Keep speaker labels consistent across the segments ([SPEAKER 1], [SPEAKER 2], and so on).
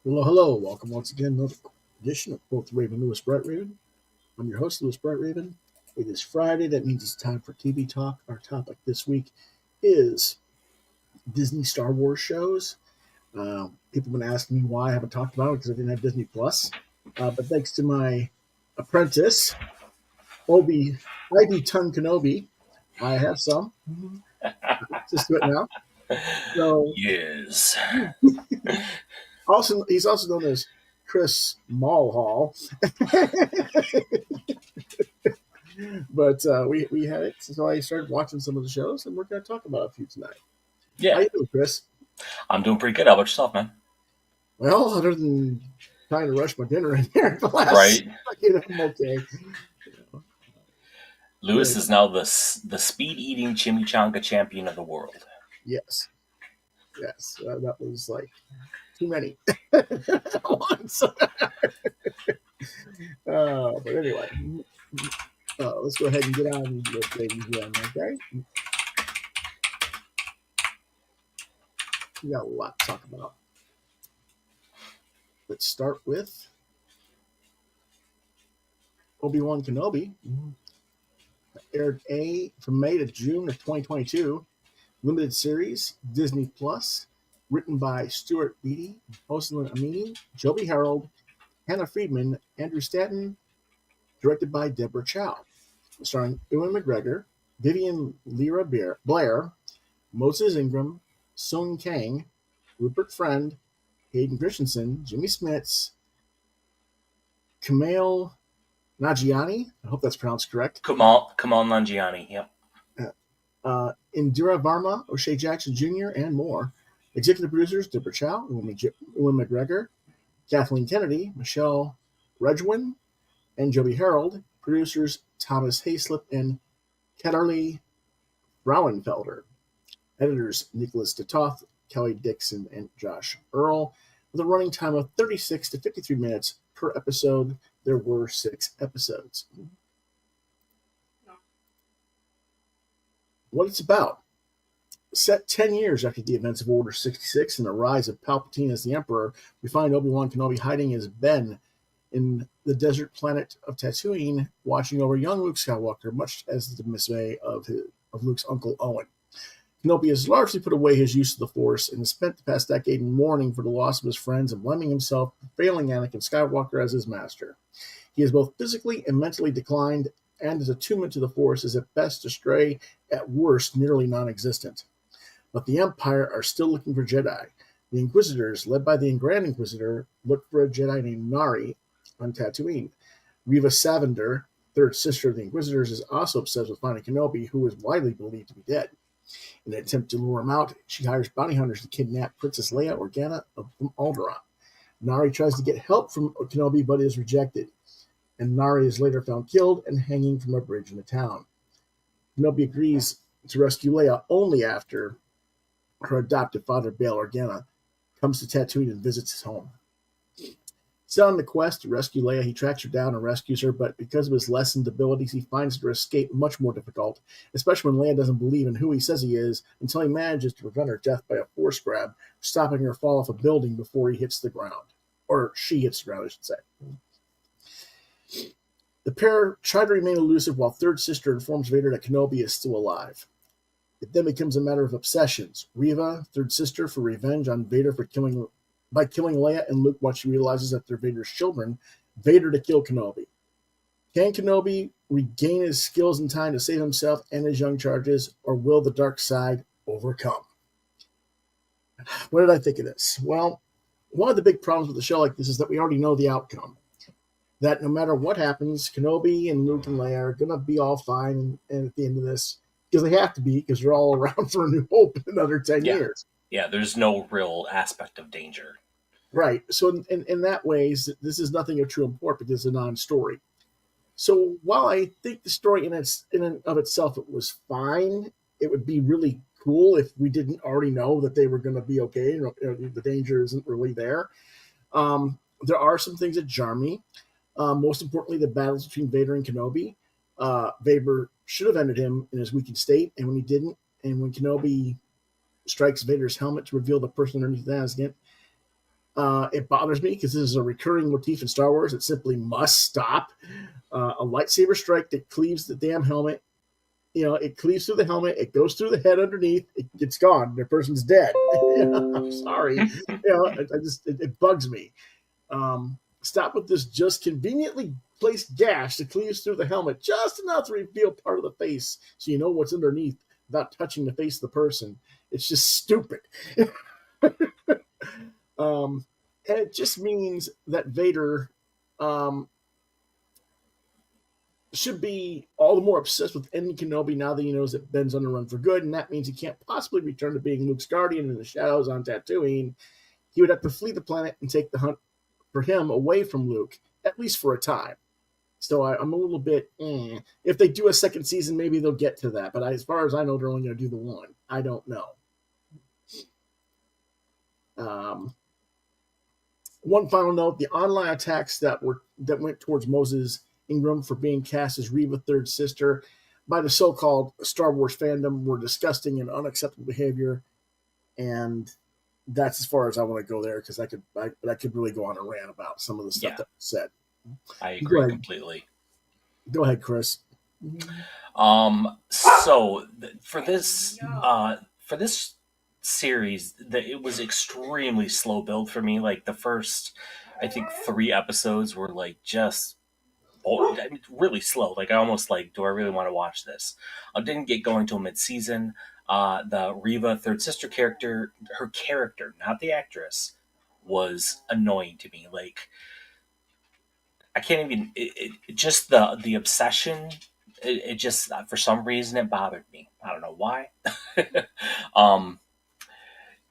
[SPEAKER 1] Hello, hello. Welcome once again to another edition of Quoth Raven, Lewis Bright Raven. I'm your host, Lewis Bright Raven. It is Friday. That means it's time for TV Talk. Our topic this week is Disney Star Wars shows. People have been asking me why I haven't talked about it because I didn't have Disney Plus. But thanks to my apprentice, OBI WAN Kenobi, I have some. Just do it now. So,
[SPEAKER 2] Yes.
[SPEAKER 1] he's also known as Ch'Riss MaulHall. But we had it, so I started watching some of the shows, and we're going to talk about a few tonight.
[SPEAKER 2] Yeah.
[SPEAKER 1] How you doing, Chris?
[SPEAKER 2] I'm doing pretty good. How about yourself, man?
[SPEAKER 1] Well, other than trying to rush my dinner in there at the last
[SPEAKER 2] Right.
[SPEAKER 1] I'm okay.
[SPEAKER 2] Lewis is now the speed-eating chimichanga champion of the world.
[SPEAKER 1] Yes. That was like too many at once. But anyway, let's go ahead and get on with things then, okay? We got a lot to talk about. Let's start with OBI WAN KENOBI. Aired from May to June of 2022. Limited series, Disney Plus, written by Stuart Beattie, Hossein Amini, Joby Harold, Hannah Friedman, Andrew Stanton, directed by Deborah Chow, starring Ewan McGregor, Vivian Lyra Blair, Moses Ingram, Sung Kang, Rupert Friend, Hayden Christensen, Jimmy Smits, Kumail Nanjiani, I hope that's pronounced correct.
[SPEAKER 2] Kumail Nanjiani, yep.
[SPEAKER 1] Indira Varma, O'Shea Jackson Jr., and more. Executive producers, Deborah Chow, Ewan McGregor, Kathleen Kennedy, Michelle Redgwin, and Joby Harold. Producers, Thomas Hayslip and Ketterly Frauenfelder. Editors, Nicholas DeToth, Kelly Dixon, and Josh Earl. With a running time of 36 to 53 minutes per episode. There were 6 episodes. What it's about. Set 10 years after the events of Order 66 and the rise of Palpatine as the Emperor, we find Obi Wan Kenobi hiding as Ben in the desert planet of Tatooine, watching over young Luke Skywalker, much as the dismay of Luke's uncle Owen. Kenobi has largely put away his use of the Force and has spent the past decade in mourning for the loss of his friends and blaming himself for failing Anakin Skywalker as his master. He is both physically and mentally declined, and his attunement to the Force is at best astray, at worst nearly non-existent. But the Empire are still looking for Jedi. The Inquisitors, led by the Grand Inquisitor, look for a Jedi named Nari on Tatooine. Reva Savander, third sister of the Inquisitors, is also obsessed with finding Kenobi, who is widely believed to be dead. In an attempt to lure him out, she hires bounty hunters to kidnap Princess Leia Organa from Alderaan. Nari tries to get help from Kenobi, but is rejected, and Nari is later found killed and hanging from a bridge in the town. Kenobi agrees to rescue Leia only after her adoptive father, Bail Organa, comes to Tatooine and visits his home. Set on the quest to rescue Leia, he tracks her down and rescues her, but because of his lessened abilities, he finds her escape much more difficult, especially when Leia doesn't believe in who he says he is, until he manages to prevent her death by a Force grab, stopping her fall off a building before he hits the ground. Or she hits the ground, I should say. The pair try to remain elusive while third sister informs Vader that Kenobi is still alive. It then becomes a matter of obsessions. Reva, third sister, for revenge on Vader by killing Leia and Luke once she realizes that they're Vader's children, Vader to kill Kenobi. Can Kenobi regain his skills in time to save himself and his young charges, or will the dark side overcome? What did I think of this? Well, one of the big problems with a show like this is that we already know the outcome. That no matter what happens, Kenobi and Luke and Leia are going to be all fine and at the end of this, because they have to be, because they're all around for A New Hope in another 10 years.
[SPEAKER 2] Yeah, there's no real aspect of danger.
[SPEAKER 1] Right. So in that ways, this is nothing of true import because it's a non-story. So while I think the story in and of itself it was fine, it would be really cool if we didn't already know that they were going to be okay. The danger isn't really there. There are some things that jar me. Most importantly, the battles between Vader and Kenobi. Vader should have ended him in his weakened state, and when he didn't, and when Kenobi strikes Vader's helmet to reveal the person underneath the Asgant, It bothers me because this is a recurring motif in Star Wars. It simply must stop. A lightsaber strike that cleaves the damn helmet. It cleaves through the helmet. It goes through the head underneath. It's gone. The person's dead. I'm sorry. It bugs me. Stop with this just conveniently placed gash that cleaves through the helmet just enough to reveal part of the face so you know what's underneath without touching the face of the person. It's just stupid. And it just means that Vader should be all the more obsessed with ending Kenobi now that he knows that Ben's on the run for good, and that means he can't possibly return to being Luke's guardian in the shadows on Tatooine. He would have to flee the planet and take the hunt for him away from Luke, at least for a time. So I'm a little bit, If they do a second season, maybe they'll get to that. But as far as I know, they're only going to do the one. I don't know. One final note: the online attacks that went towards Moses Ingram for being cast as Reva Third's sister by the so-called Star Wars fandom were disgusting and unacceptable behavior, and that's as far as I want to go there because I could really go on a rant about some of the stuff that was said.
[SPEAKER 2] I agree completely.
[SPEAKER 1] Go ahead, Chris.
[SPEAKER 2] So for this series, it was extremely slow build for me. Like the first, I think 3 episodes were like just really slow. Like I almost like, do I really want to watch this? I didn't get going till mid-season. The Reva Third Sister character, her character, not the actress, was annoying to me. Like I can't even. Just the obsession. It just for some reason it bothered me. I don't know why.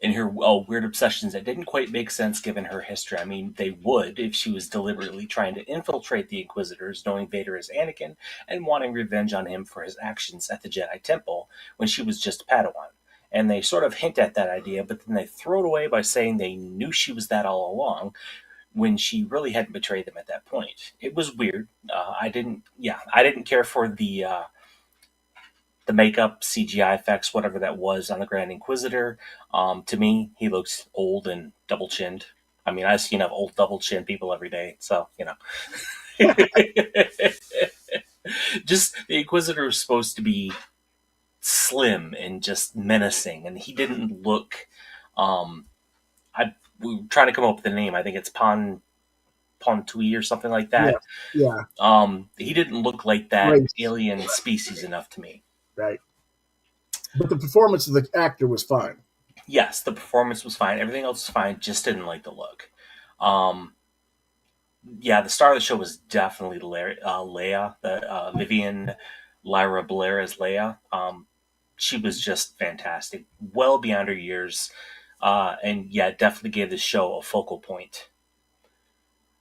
[SPEAKER 2] And her weird obsessions that didn't quite make sense given her history. I mean, they would if she was deliberately trying to infiltrate the Inquisitors, knowing Vader as Anakin, and wanting revenge on him for his actions at the Jedi Temple when she was just a Padawan. And they sort of hint at that idea, but then they throw it away by saying they knew she was that all along, when she really hadn't betrayed them at that point. It was weird. I didn't care for the makeup, CGI effects, whatever that was on the Grand Inquisitor. To me, he looks old and double-chinned. I mean, I've seen old double-chinned people every day, so, Just, the Inquisitor was supposed to be slim and just menacing, and he didn't look... we were trying to come up with a name. I think it's Pontui or something like that.
[SPEAKER 1] Yeah.
[SPEAKER 2] He didn't look like that alien species enough to me.
[SPEAKER 1] Right. But the performance of the actor was fine.
[SPEAKER 2] Yes, the performance was fine. Everything else was fine. Just didn't like the look. The star of the show was definitely Leia, Vivian Lyra Blair as Leia. She was just fantastic, well beyond her years. And definitely gave the show a focal point.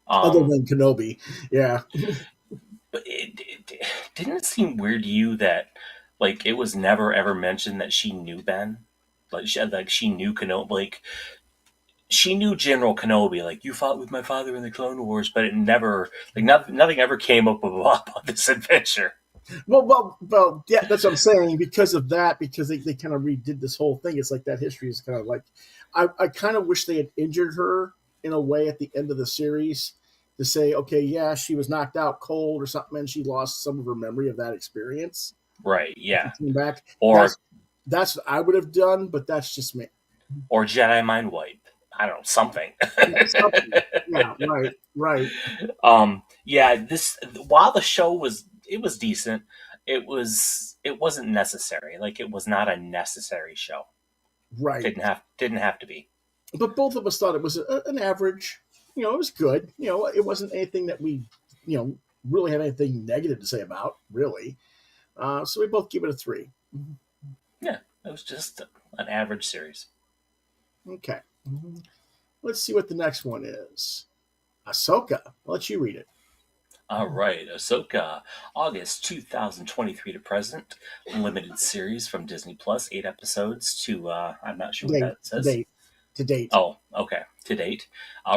[SPEAKER 1] Other than Kenobi, yeah.
[SPEAKER 2] But didn't it seem weird to you that, like, it was never ever mentioned that she knew Ben? Like she knew Kenobi. Like, she knew General Kenobi. Like, you fought with my father in the Clone Wars, but it never, like, nothing ever came up about this adventure.
[SPEAKER 1] Well, yeah, that's what I'm saying. Because of that, because they kind of redid this whole thing. It's like that history is kind of like, I kind of wish they had injured her in a way at the end of the series to say, okay, yeah, she was knocked out cold or something, and she lost some of her memory of that experience.
[SPEAKER 2] Right. Yeah.
[SPEAKER 1] Came back.
[SPEAKER 2] Or
[SPEAKER 1] that's what I would have done, but that's just me.
[SPEAKER 2] Or Jedi mind wipe. I don't know, something.
[SPEAKER 1] Yeah, right.
[SPEAKER 2] This, while the show was decent, it wasn't necessary. Like, it was not a necessary show.
[SPEAKER 1] Right.
[SPEAKER 2] Didn't have to be.
[SPEAKER 1] But both of us thought it was an average. It was good. It wasn't anything that we, really have anything negative to say about, really. So we both give it a 3.
[SPEAKER 2] Yeah, it was just an average series.
[SPEAKER 1] Okay. Let's see what the next one is. Ahsoka. I'll let you read it.
[SPEAKER 2] All right. Ahsoka, August 2023 to present. Limited series from Disney Plus. 8 episodes to, I'm not sure what that says.
[SPEAKER 1] To date.
[SPEAKER 2] Oh, okay. To date.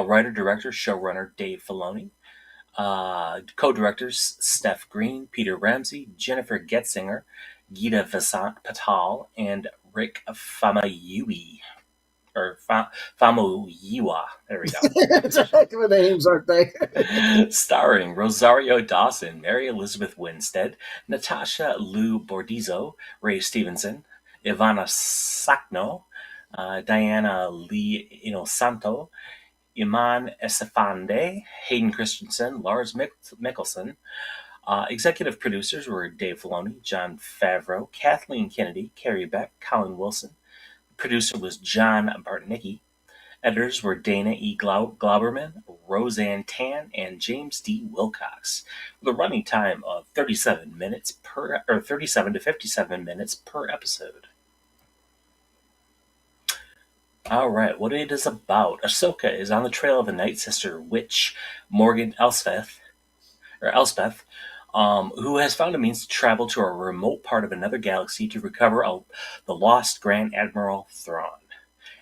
[SPEAKER 2] Writer, director, showrunner Dave Filoni. Co-directors Steph Green, Peter Ramsey, Jennifer Getzinger, Geeta Vasant Patel, and Rick Famayui. or Famuyiwa. There we go.
[SPEAKER 1] It's a heck of a names, aren't they?
[SPEAKER 2] Starring Rosario Dawson, Mary Elizabeth Winstead, Natasha Lou Bordizzo, Ray Stevenson, Ivana Sakno, Diana Lee Inosanto, Iman Esfande, Hayden Christensen, Lars Mikkelsen. Executive producers were Dave Filoni, John Favreau, Kathleen Kennedy, Carrie Beck, Colin Wilson. Producer was John Bartnicki. Editors were Dana E. Glauberman, Roseanne Tan, and James D. Wilcox, with a running time of 37 to 57 minutes per episode. All right, what it is about. Ahsoka is on the trail of a Night Sister witch, Morgan Elspeth, who has found a means to travel to a remote part of another galaxy to recover the lost Grand Admiral Thrawn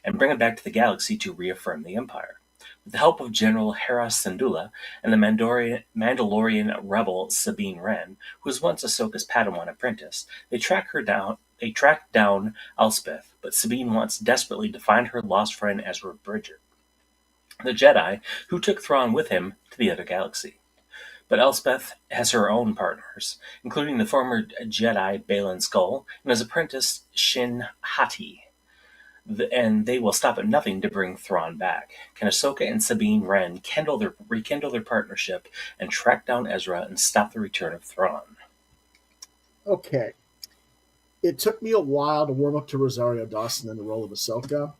[SPEAKER 2] and bring him back to the galaxy to reaffirm the Empire. With the help of General Hera Syndulla and the Mandalorian rebel Sabine Wren, who was once Ahsoka's Padawan apprentice, they track down Elspeth, but Sabine wants desperately to find her lost friend Ezra Bridger, the Jedi who took Thrawn with him to the other galaxy. But Elspeth has her own partners, including the former Jedi Baylan Skoll and his apprentice Shin Hati, and they will stop at nothing to bring Thrawn back. Can Ahsoka and Sabine Wren rekindle their partnership and track down Ezra and stop the return of Thrawn?
[SPEAKER 1] Okay. It took me a while to warm up to Rosario Dawson in the role of Ahsoka.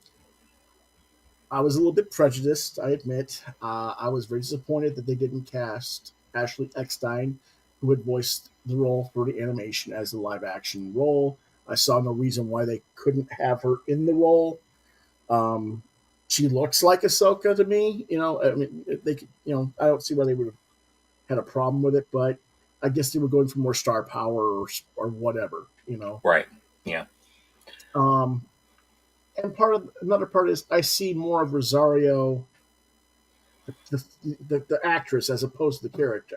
[SPEAKER 1] I was a little bit prejudiced, I admit. I was very disappointed that they didn't cast Ashley Eckstein, who had voiced the role for the animation, as the live-action role. I saw no reason why they couldn't have her in the role. She looks like Ahsoka to me. I mean, they could, I don't see why they would have had a problem with it, but I guess they were going for more star power or whatever.
[SPEAKER 2] Right. Yeah.
[SPEAKER 1] And another part is I see more of Rosario, the actress, as opposed to the character.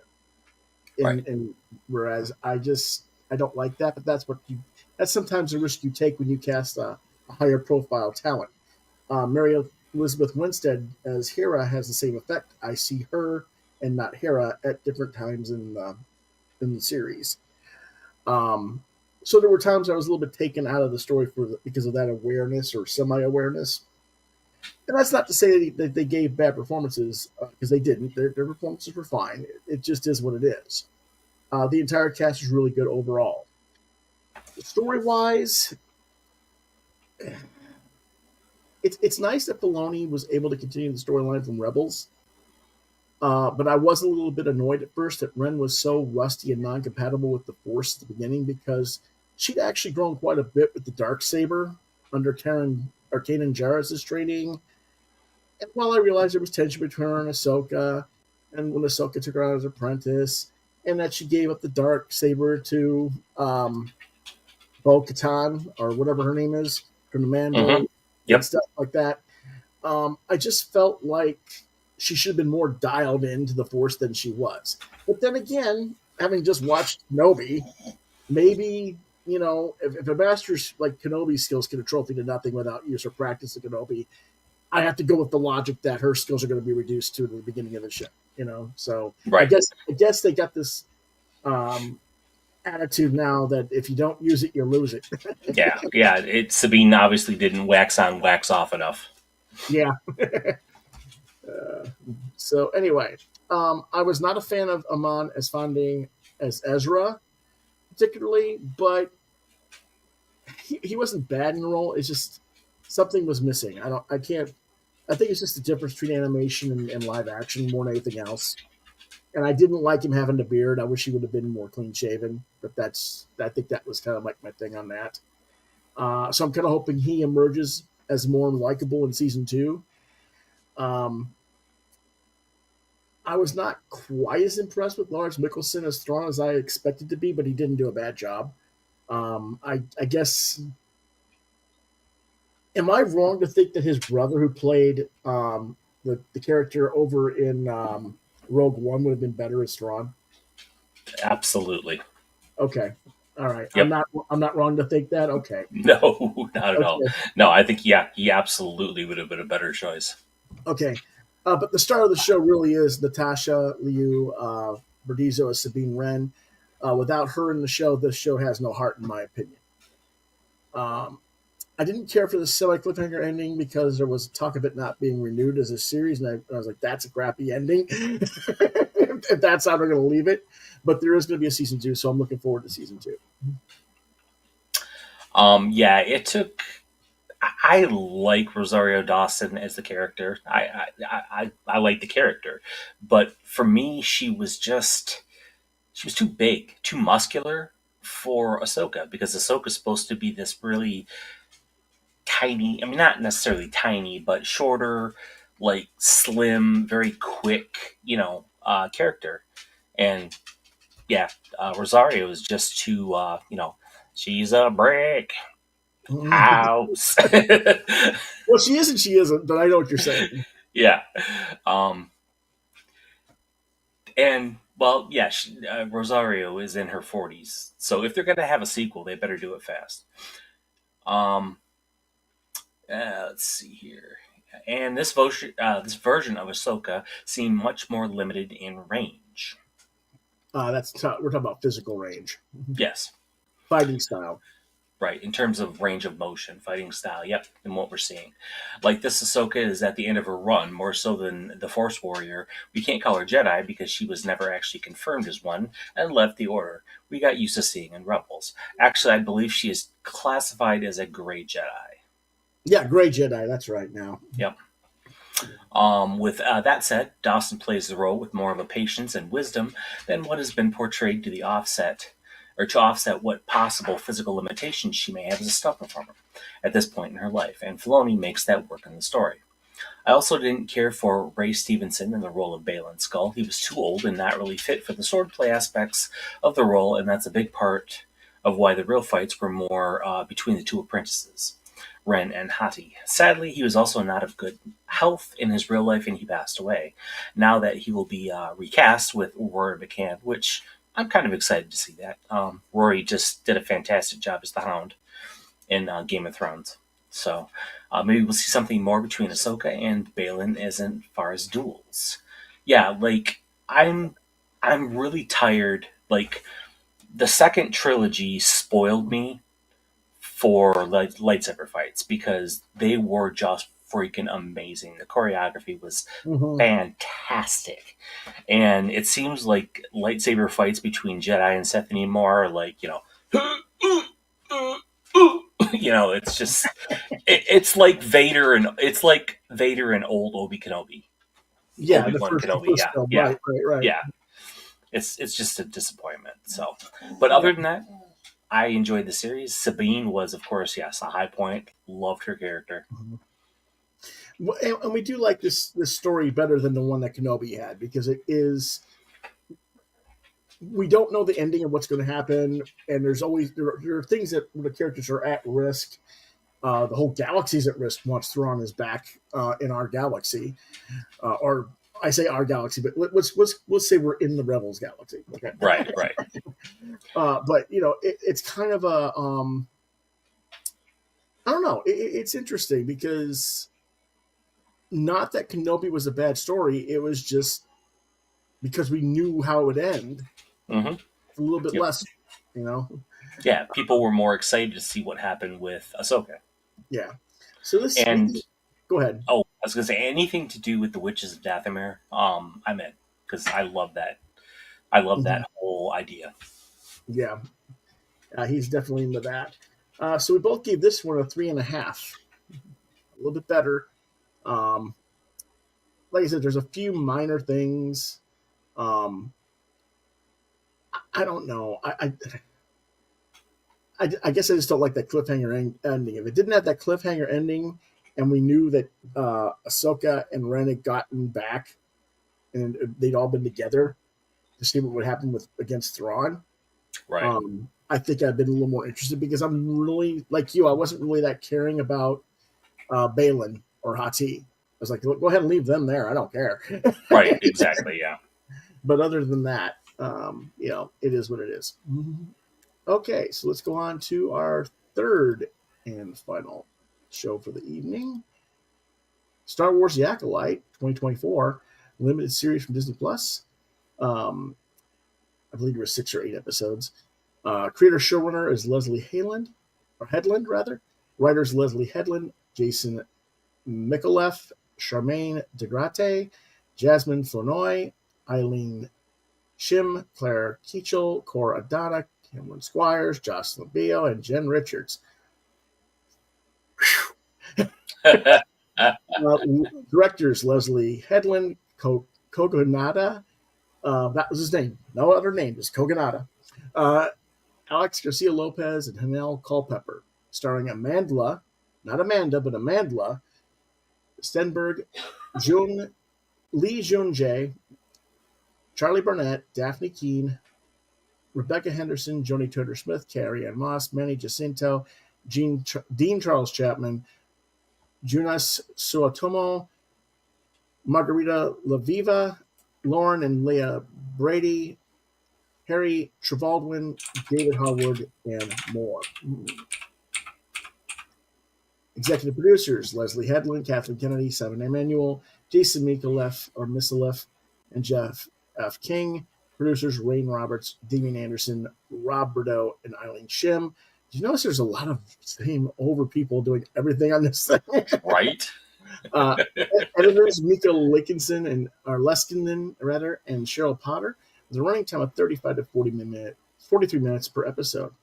[SPEAKER 2] Right.
[SPEAKER 1] And whereas I don't like that, but that's sometimes a risk you take when you cast a higher profile talent. Mary Elizabeth Winstead as Hera has the same effect. I see her and not Hera at different times in the series. So there were times I was a little bit taken out of the story because of that awareness or semi-awareness. And that's not to say that they gave bad performances, because they didn't. Their performances were fine. It just is what it is. The entire cast is really good overall. Story-wise, it's nice that Filoni was able to continue the storyline from Rebels. But I was a little bit annoyed at first that Wren was so rusty and non-compatible with the Force at the beginning, because she'd actually grown quite a bit with the Darksaber under Kanan Jarrus' training. And while I realized there was tension between her and Ahsoka, and when Ahsoka took her on as an apprentice, and that she gave up the Darksaber to Bo-Katan, or whatever her name is, from the Mando,
[SPEAKER 2] Mm-hmm. Yep.
[SPEAKER 1] and stuff like that, I just felt like she should have been more dialed into the Force than she was. But then again, having just watched Kenobi, maybe, if a master's like Kenobi's skills get a trophy to nothing without use or practice of Kenobi, I have to go with the logic that her skills are going to be reduced to the beginning of the ship. So
[SPEAKER 2] Right.
[SPEAKER 1] I guess they got this attitude now that if you don't use it, you lose it.
[SPEAKER 2] Yeah. Sabine obviously didn't wax on, wax off enough.
[SPEAKER 1] Yeah. So anyway, I was not a fan of Amon Esfandi as Ezra, particularly, but he wasn't bad in the role. It's just something was missing. I think it's just the difference between animation and live action more than anything else. And I didn't like him having the beard. I wish he would have been more clean shaven. But I think that was kind of like my thing on that. So I'm kind of hoping he emerges as more likable in season 2. I was not quite as impressed with Lars Mikkelsen as Thrawn as I expected to be, but he didn't do a bad job. I guess, am I wrong to think that his brother, who played the character over in Rogue One, would have been better as Thrawn?
[SPEAKER 2] Absolutely.
[SPEAKER 1] Okay. All right,
[SPEAKER 2] Yep.
[SPEAKER 1] I'm not wrong to think that. Okay,
[SPEAKER 2] No, not at all.
[SPEAKER 1] okay,
[SPEAKER 2] No, I think he absolutely would have been a better choice.
[SPEAKER 1] okay. But the star of the show really is Natasha Liu Bordizzo as Sabine Wren. Without her in the show, this show has no heart, in my opinion. Um, I didn't care for the semi cliffhanger ending because there was talk of it not being renewed as a series, and I was like, "That's a crappy ending." If that's how they're going to leave it, but there is going to be a season 2, so I'm looking forward to season 2.
[SPEAKER 2] Yeah, it took. I like Rosario Dawson as the character. I like the character, but for me, she was too big, too muscular for Ahsoka because Ahsoka's supposed to be this really tiny. I mean, not necessarily tiny, but shorter, like slim, very quick, character. And yeah, Rosario is just too, she's a brick house.
[SPEAKER 1] Well, she is and she isn't, but I know what you're saying.
[SPEAKER 2] Yeah. Um, and well, yeah, Rosario is in her 40s. So if they're going to have a sequel, they better do it fast. Um, let's see here. And this version of Ahsoka seemed much more limited in range.
[SPEAKER 1] We're talking about physical range,
[SPEAKER 2] Yes,
[SPEAKER 1] fighting style.
[SPEAKER 2] right. In terms of range of motion, fighting style, yep, and what we're seeing. Like this Ahsoka is at the end of her run, more so than the Force Warrior. We can't call her Jedi because she was never actually confirmed as one and left the Order. We got used to seeing in Rebels. Actually, I believe she is classified as a Gray Jedi.
[SPEAKER 1] Yeah, Gray Jedi. That's right. Now,
[SPEAKER 2] Yep. With that said, Dawson plays the role with more of a patience and wisdom than what has been portrayed to offset what possible physical limitations she may have as a stunt performer at this point in her life, and Filoni makes that work in the story. I also didn't care for Ray Stevenson in the role of Baylan Skull. He was too old and not really fit for the swordplay aspects of the role, and that's a big part of why the real fights were more between the two apprentices. Ren and Hati. Sadly, he was also not of good health in his real life and he passed away. Now that he will be recast with Rory McCann, which I'm kind of excited to see that. Rory just did a fantastic job as the Hound in Game of Thrones. So maybe we'll see something more between Ahsoka and Baylan as far as duels. Yeah, like I'm really tired. Like the second trilogy spoiled me for lightsaber fights because they were just freaking amazing. The choreography was fantastic, and it seems like lightsaber fights between Jedi and Sith anymore are like it's just it's like Vader and old Obi Kenobi.
[SPEAKER 1] yeah,
[SPEAKER 2] Obi Wan
[SPEAKER 1] the
[SPEAKER 2] Kenobi.
[SPEAKER 1] first
[SPEAKER 2] Yeah,
[SPEAKER 1] film.
[SPEAKER 2] yeah,
[SPEAKER 1] Right.
[SPEAKER 2] yeah. It's just a disappointment. So, but other than that, I enjoyed the series. Sabine was, of course, yes, a high point. Loved her character.
[SPEAKER 1] And we do like this story better than the one that Kenobi had because it is. We don't know the ending of what's going to happen, and there are things that the characters are at risk. The whole galaxy's at risk once Thrawn is back in our galaxy, or I say our galaxy, but let's say we're in the Rebels galaxy. Okay,
[SPEAKER 2] Right.
[SPEAKER 1] but it's kind of a I don't know. It's interesting because not that Kenobi was a bad story. It was just because we knew how it would end.
[SPEAKER 2] Mm-hmm.
[SPEAKER 1] A little bit
[SPEAKER 2] Yep.
[SPEAKER 1] less,
[SPEAKER 2] Yeah, people were more excited to see what happened with Ahsoka.
[SPEAKER 1] Yeah. So go ahead.
[SPEAKER 2] Oh, I was gonna say anything to do with the Witches of Dathomir. I'm in because I love that. I love that whole idea.
[SPEAKER 1] Yeah, he's definitely into that. So we both gave this one a 3.5, a little bit better. Like I said, there's a few minor things. I don't know. I guess I just don't like that cliffhanger ending. If it didn't have that cliffhanger ending, and we knew that Ahsoka and Ren had gotten back, and they'd all been together to see what would happen against Thrawn,
[SPEAKER 2] Right.
[SPEAKER 1] I think I'd been a little more interested because I'm really like you. I wasn't really that caring about Baylan or Hati. I was like, go ahead and leave them there. I don't care.
[SPEAKER 2] Right. Exactly. Yeah.
[SPEAKER 1] But other than that, it is what it is. Okay, so let's go on to our third and final show for the evening. Star Wars The Acolyte 2024, limited series from Disney Plus. I believe there were 6 or 8 episodes. Creator showrunner is Leslie Headland rather. Writers Leslie Headland, Jason Mikoleff, Charmaine DeGrate, Jasmine Flournoy, Eileen Shim, Claire Keachel, Cora Adana, Cameron Squires, Jocelyn Bio, and Jen Richards. Directors Leslie Headland, Kogonada. That was his name. No other name, just Kogonada. Alex Garcia Lopez and Hanel Culpepper, starring Amandla, not Amanda, but Amandla Stenberg, Lee Jun Jae, Charlie Burnett, Daphne Keene, Rebecca Henderson, Joni Turner Smith, Carrie Ann Moss, Manny Jacinto, Dean Charles Chapman, Jonas Suotomo, Margarita Laviva, Lauren and Leah Brady, Harry Trevaldwin, David Harwood, and more. Executive producers Leslie Headland, Kathleen Kennedy, Simon Emanuel, Jason Mikoleff, and Jeff F. King. Producers Rain Roberts, Damian Anderson, Rob Bordeaux, and Eileen Shim. Did you notice there's a lot of same over people doing everything on this thing?
[SPEAKER 2] Right.
[SPEAKER 1] Editors Mika Leskinen and Cheryl Potter, with a running time of 35 to 43 minutes per episode.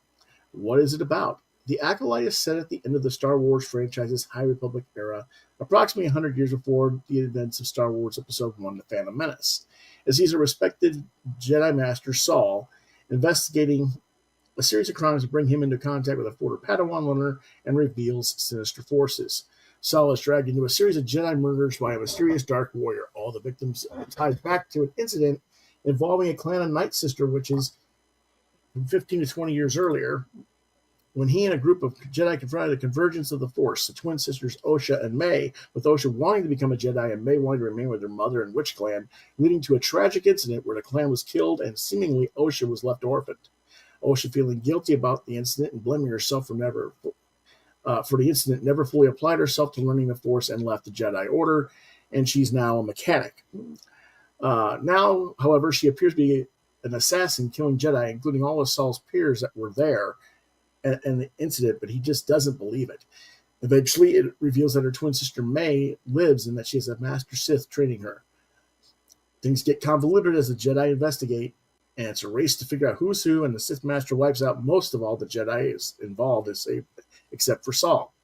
[SPEAKER 1] What is it about? The Acolyte is set at the end of the Star Wars franchise's High Republic era, approximately 100 years before the events of Star Wars Episode 1, The Phantom Menace, as he's a respected Jedi Master, Saul, investigating a series of crimes that bring him into contact with a former Padawan learner and reveals sinister forces. Saul is dragged into a series of Jedi murders by a mysterious Dark Warrior. All the victims tied back to an incident involving a clan of Night Sister witches from 15 to 20 years earlier, when he and a group of Jedi confronted the convergence of the Force, the twin sisters Osha and May, with Osha wanting to become a Jedi and May wanting to remain with her mother and witch clan, leading to a tragic incident where the clan was killed and seemingly Osha was left orphaned. Osha, feeling guilty about the incident and blaming herself for the incident, never fully applied herself to learning the Force and left the Jedi Order, and she's now a mechanic. Now, however, she appears to be an assassin killing Jedi, including all of Saul's peers that were there and the incident, but he just doesn't believe it. Eventually, it reveals that her twin sister May lives and that she has a Master Sith training her. Things get convoluted as the Jedi investigate, and it's a race to figure out who's who, and the Sith Master wipes out most of all the Jedi is involved, except for Saul.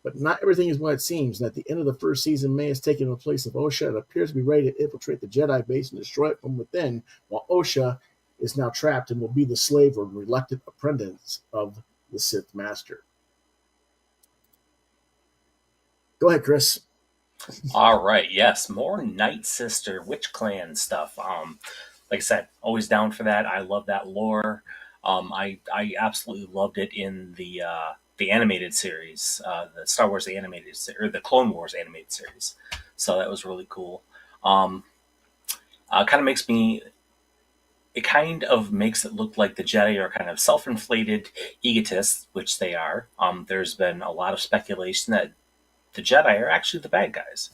[SPEAKER 1] But not everything is what it seems, and at the end of the first season, May has taken the place of Osha and appears to be ready to infiltrate the Jedi base and destroy it from within, while Osha is now trapped and will be the slave or reluctant apprentice of the Sith Master. Go ahead, Chris.
[SPEAKER 2] All right. Yes, more Night Sister Witch Clan stuff. Like I said, always down for that. I love that lore. I absolutely loved it in the animated series, the Star Wars animated or the Clone Wars animated series. So that was really cool. Kind of makes me. It kind of makes it look like the Jedi are kind of self-inflated egotists, which they are. There's been a lot of speculation that the Jedi are actually the bad guys,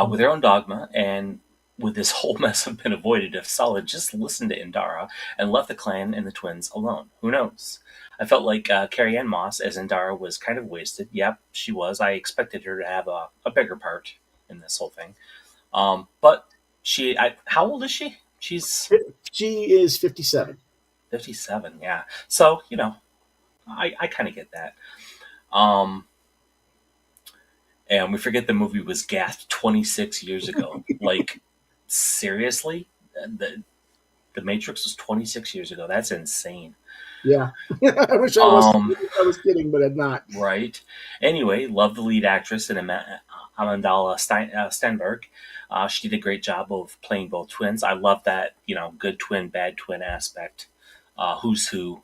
[SPEAKER 2] with their own dogma, and would this whole mess have been avoided if Saul had just listened to Indara and left the clan and the twins alone? Who knows? I felt like Carrie Ann Moss as Indara was kind of wasted. Yep, she was. I expected her to have a bigger part in this whole thing. But how old is she? She
[SPEAKER 1] is 57.
[SPEAKER 2] 57, yeah. So, I kind of get that. And we forget the movie was gasped 26 years ago. Like, seriously? The Matrix was 26 years ago. That's insane.
[SPEAKER 1] Yeah. I wish I was kidding, but I'm not.
[SPEAKER 2] Right. Anyway, love the lead actress in Amandla Stenberg. She did a great job of playing both twins. I love that, good twin, bad twin aspect. Who's who.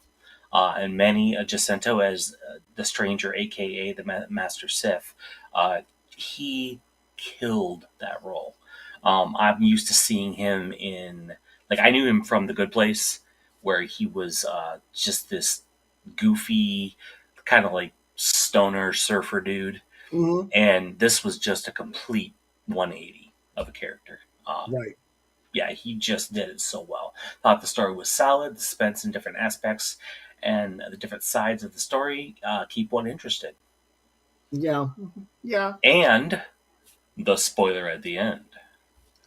[SPEAKER 2] And Manny Jacinto as the Stranger, a.k.a. the Master Sith. He killed that role. I'm used to seeing him in... Like, I knew him from The Good Place, where he was just this goofy, kind of like stoner surfer dude,
[SPEAKER 1] Mm-hmm.
[SPEAKER 2] and this was just a complete 180 of a character.
[SPEAKER 1] Right.
[SPEAKER 2] Yeah, he just did it so well. Thought the story was solid, the suspense in different aspects, and the different sides of the story keep one interested.
[SPEAKER 1] Yeah. Yeah.
[SPEAKER 2] And the spoiler at the end.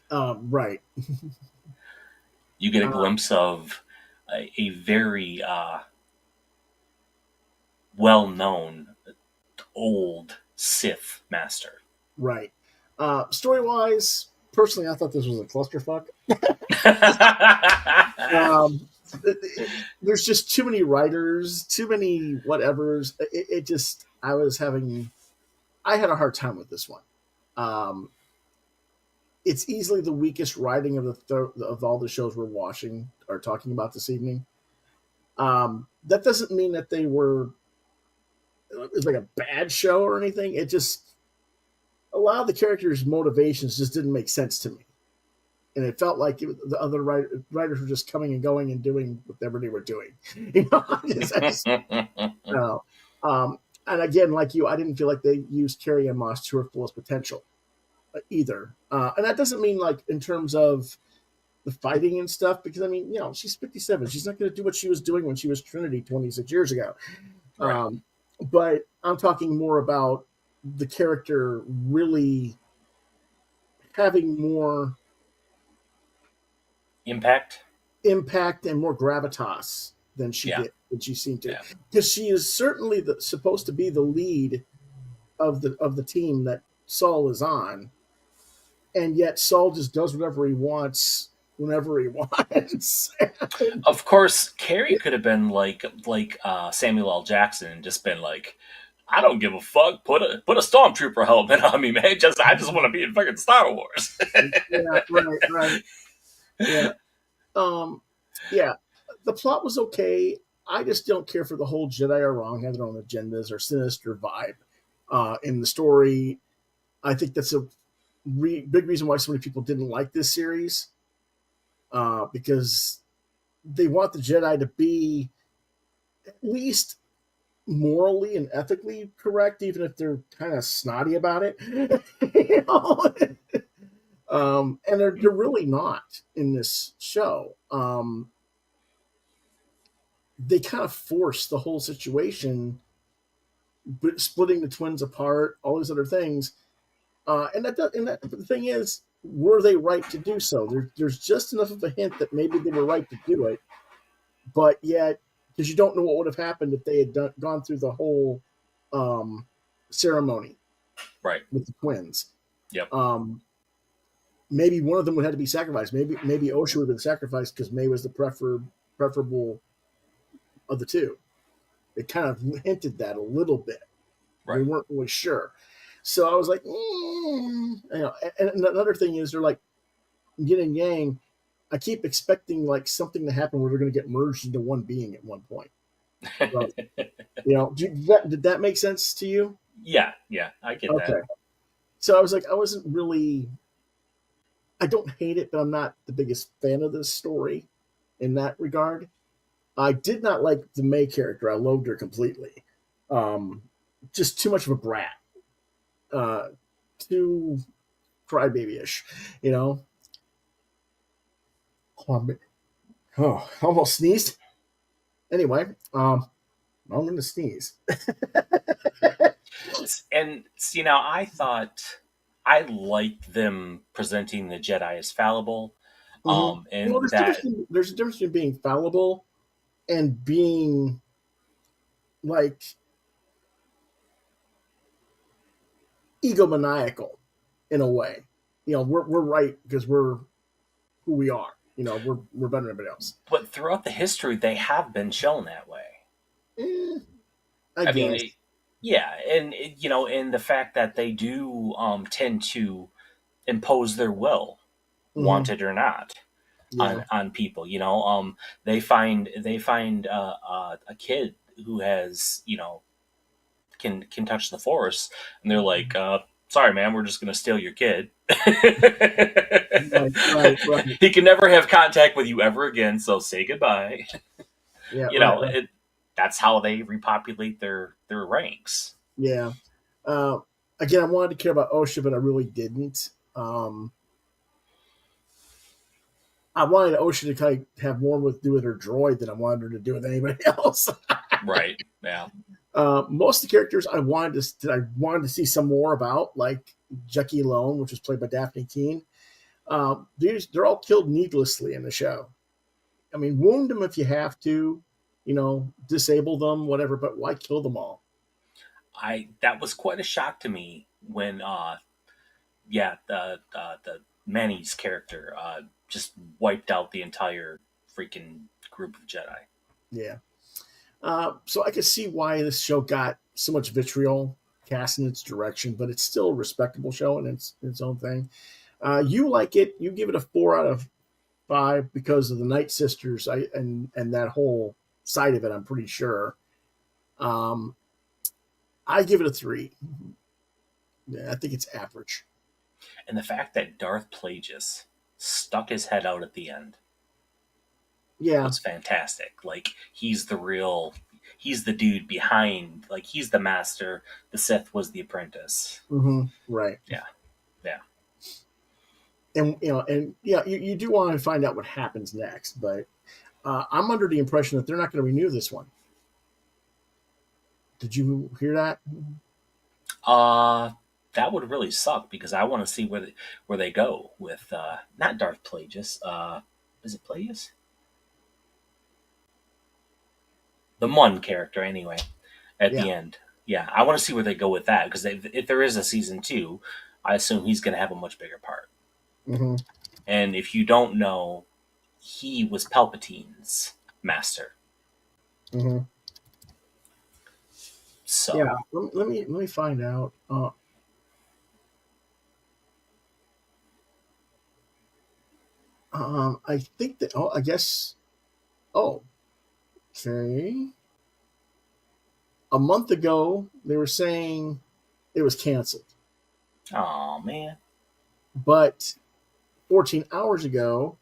[SPEAKER 1] Right.
[SPEAKER 2] You get a glimpse of a very well-known old Sith master.
[SPEAKER 1] Right. Story-wise, personally, I thought this was a clusterfuck. There's just too many writers, too many whatevers. I had a hard time with this one. It's easily the weakest writing of all the shows we're watching or talking about this evening. That doesn't mean that it was like a bad show or anything. It just, a lot of the characters' motivations just didn't make sense to me. And it felt like the other writers were just coming and going and doing whatever they were doing. And again, like you, I didn't feel like they used Carrie-Anne Moss to her fullest potential either. And that doesn't mean like in terms of the fighting and stuff, because I mean, she's 57. She's not going to do what she was doing when she was Trinity 26 years ago. Right. But I'm talking more about the character really having more
[SPEAKER 2] impact
[SPEAKER 1] and more gravitas than she did, than she seemed to, because she is certainly supposed to be the lead of the team that Saul is on, and yet Saul just does whatever he wants whenever he wants.
[SPEAKER 2] Of course, Carrie could have been like Samuel L. Jackson and just been like, I don't give a fuck. Put a stormtrooper helmet on me, man. I just want to be in fucking Star Wars.
[SPEAKER 1] Yeah, right. Yeah. Yeah. The plot was okay. I just don't care for the whole Jedi are wrong, have their own agendas or sinister vibe in the story. I think that's a big reason why so many people didn't like this series, because they want the Jedi to be at least morally and ethically correct, even if they're kind of snotty about it. And they're really not in this show. They kind of force the whole situation, splitting the twins apart, all these other things. And the thing is, were they right to do so? There's just enough of a hint that maybe they were right to do it, but yet, because you don't know what would have happened if they had gone through the whole ceremony,
[SPEAKER 2] right,
[SPEAKER 1] with the twins.
[SPEAKER 2] Yep.
[SPEAKER 1] Maybe one of them would have to be sacrificed. Maybe Osha would have been sacrificed because May was the preferable of the two. It kind of hinted that a little bit. Right. We weren't really sure. So I was like, And another thing is, they're like yin and yang. I keep expecting like something to happen where they're going to get merged into one being at one point. So, did that make sense to you?
[SPEAKER 2] Yeah, I get that.
[SPEAKER 1] So I was like, I don't hate it, but I'm not the biggest fan of this story in that regard. I did not like the May character. I loathed her completely. Just too much of a brat. Too crybaby-ish, Oh, almost sneezed. Anyway, I'm going to sneeze.
[SPEAKER 2] And see, now I thought I liked them presenting the Jedi as fallible.
[SPEAKER 1] Mm-hmm.
[SPEAKER 2] And
[SPEAKER 1] there's a difference between being fallible and being like egomaniacal in a way. We're right because we're who we are. We're better than everybody else.
[SPEAKER 2] But throughout the history, they have been shown that way.
[SPEAKER 1] I mean,
[SPEAKER 2] yeah, and and the fact that they do tend to impose their will, wanted or not, on people. They find a kid who has can touch the Force, and they're like, sorry, man, we're just going to steal your kid. Right. He can never have contact with you ever again, so say goodbye.
[SPEAKER 1] Yeah,
[SPEAKER 2] You
[SPEAKER 1] right,
[SPEAKER 2] know,
[SPEAKER 1] right.
[SPEAKER 2] that's how they repopulate their ranks.
[SPEAKER 1] Yeah. Uh, Again, I wanted to care about OSHA, but I really didn't. I wanted OSHA to kind of have more with do with her droid than I wanted her to do with anybody else.
[SPEAKER 2] Right. Yeah.
[SPEAKER 1] Most of the characters I wanted to see some more about, like Jackie Lone, which was played by Daphne Keene. They're all killed needlessly in the show. I mean, wound them if you have to, disable them, whatever. But why kill them all?
[SPEAKER 2] That was quite a shock to me when yeah, the Manny's character just wiped out the entire freaking group of Jedi.
[SPEAKER 1] Yeah. So I could see why this show got so much vitriol cast in its direction, but it's still a respectable show and its own thing. You like it? You give it a 4 out of 5 because of the Night Sisters, and that whole side of it. I'm pretty sure. Um, I give it a 3. Yeah, I think it's average.
[SPEAKER 2] And the fact that Darth Plagueis stuck his head out at the end
[SPEAKER 1] Yeah.
[SPEAKER 2] was fantastic. Like he's the dude behind. Like he's the master. The Sith was the apprentice.
[SPEAKER 1] Right.
[SPEAKER 2] Yeah, yeah.
[SPEAKER 1] And yeah, you do want to find out what happens next, but I'm under the impression that they're not going to renew this one. Did you hear that?
[SPEAKER 2] Uh that would really suck because I want to see where they go with not Darth Plagueis. Is it Plagueis? The Mun character, anyway. At
[SPEAKER 1] Yeah.
[SPEAKER 2] the end, yeah, I want to see where they go with that because if there is a season 2, I assume he's going to have a much bigger part.
[SPEAKER 1] hmm
[SPEAKER 2] And if you don't know, he was Palpatine's master.
[SPEAKER 1] hmm
[SPEAKER 2] So
[SPEAKER 1] Yeah. Let me find out. I think that. Oh, I guess. Oh, okay. A month ago, they were saying it was canceled,
[SPEAKER 2] oh man.
[SPEAKER 1] but 14 hours ago,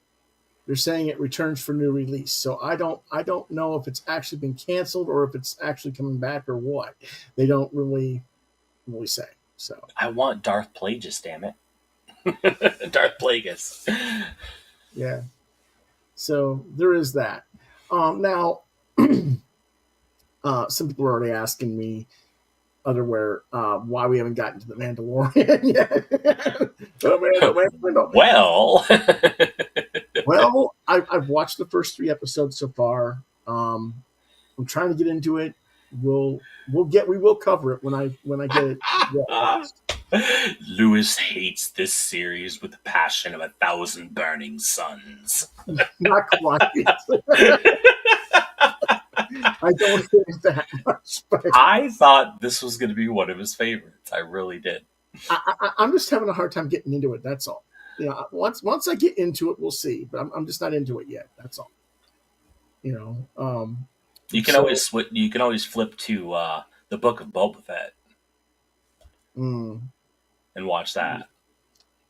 [SPEAKER 1] they're saying it returns for new release. So I don't know if it's actually been canceled or if it's actually coming back or what. They don't really say. So
[SPEAKER 2] I want Darth Plagueis, damn it. Darth Plagueis.
[SPEAKER 1] yeah. So there is that. Now, some people are already asking me otherwhere why we haven't gotten to the Mandalorian yet.
[SPEAKER 2] Well,
[SPEAKER 1] Well, I've watched the first 3 episodes so far. I'm trying to get into it. We will cover it when I get it watched.
[SPEAKER 2] Lewis hates this series with the passion of 1,000 burning suns.
[SPEAKER 1] Not quite. I don't think that much, but
[SPEAKER 2] I thought this was going to be one of his favorites. I really did.
[SPEAKER 1] I'm just having a hard time getting into it. That's all. Once I get into it, we'll see. But I'm just not into it yet. That's all.
[SPEAKER 2] You can always flip to the Book of Boba Fett
[SPEAKER 1] mm,
[SPEAKER 2] and watch that.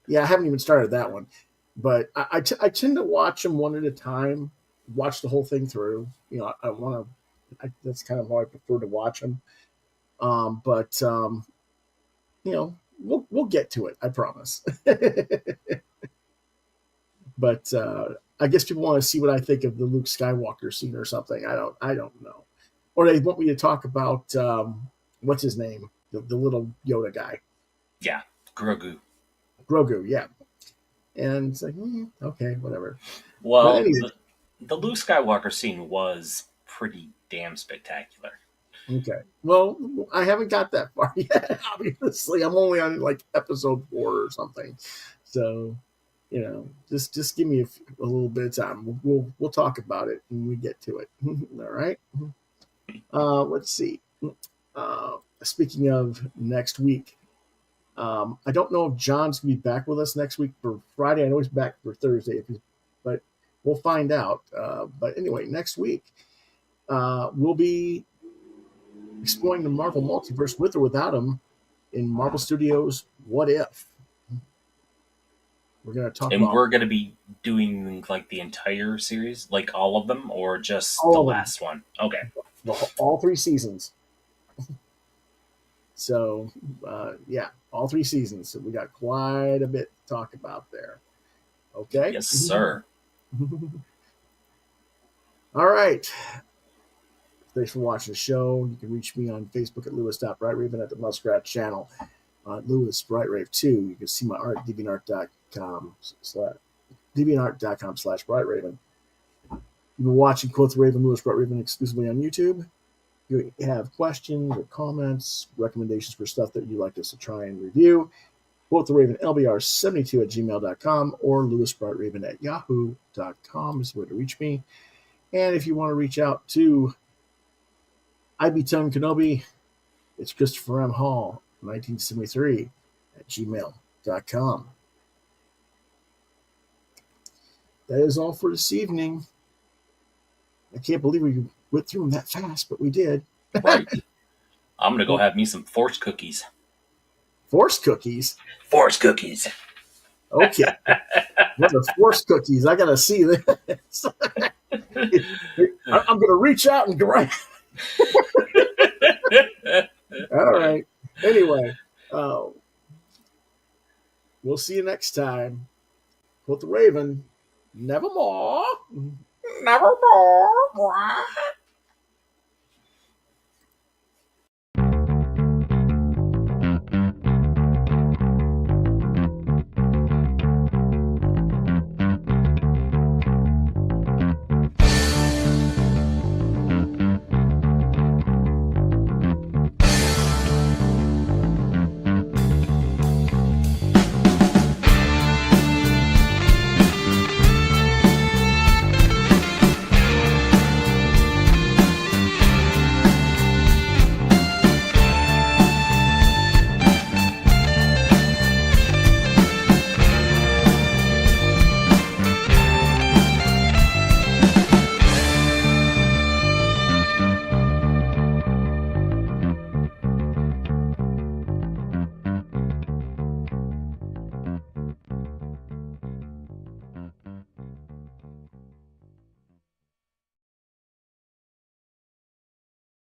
[SPEAKER 1] yeah, I haven't even started that one, but I tend to watch them one at a time. Watch the whole thing through. I want to. That's kind of how I prefer to watch them. But we'll get to it. I promise. But I guess people want to see what I think of the Luke Skywalker scene or something. I don't know. Or they want me to talk about what's his name, the little Yoda guy,
[SPEAKER 2] Yeah, Grogu.
[SPEAKER 1] Grogu. Yeah, and it's like okay, whatever. But
[SPEAKER 2] Well,
[SPEAKER 1] anyway,
[SPEAKER 2] the Luke Skywalker scene was pretty damn spectacular.
[SPEAKER 1] okay. Well, I haven't got that far yet. Obviously, I'm only on like episode 4 or something. So, just give me a little bit of time. We'll talk about it when we get to it. All right. Let's see. Speaking of next week, I don't know if John's gonna be back with us next week for Friday. I know he's back for Thursday, but we'll find out. But anyway, next week we'll be exploring the Marvel multiverse, with or without him, in Marvel Studios' What If. We're going to talk
[SPEAKER 2] And
[SPEAKER 1] about
[SPEAKER 2] we're going to be doing like the entire series, like all of them, or just
[SPEAKER 1] all
[SPEAKER 2] the
[SPEAKER 1] of them.
[SPEAKER 2] last one? Okay.
[SPEAKER 1] All 3 seasons. So, yeah, all 3 seasons. So we got quite a bit to talk about there. Okay?
[SPEAKER 2] Yes, sir.
[SPEAKER 1] All right. Thanks for watching the show. You can reach me on Facebook at Lewis.BrightRaven, at the Muskrat channel Lewis BrightRave 2. You can see my art at deviantart.com/BrightRaven. You've been watching Quoth the Raven, Lewis BrightRaven exclusively on YouTube. If you have questions or comments, recommendations for stuff that you'd like us to try and review, Quoth the Raven LBR72 at gmail.com or LewisBrightRaven at yahoo.com is the way to reach me. And if you want to reach out to IB Kenobi, it's Christopher M. Hall, 1973 at gmail.com. That is all for this evening. I can't believe we went through them that fast, but we did.
[SPEAKER 2] Right. I'm going to go have me some Force cookies.
[SPEAKER 1] Force cookies?
[SPEAKER 2] Force cookies.
[SPEAKER 1] Okay. What are Force cookies? I got to see this. I'm going to reach out and grab. All right. Anyway, we'll see you next time. Quoth the Raven, nevermore.
[SPEAKER 2] Nevermore.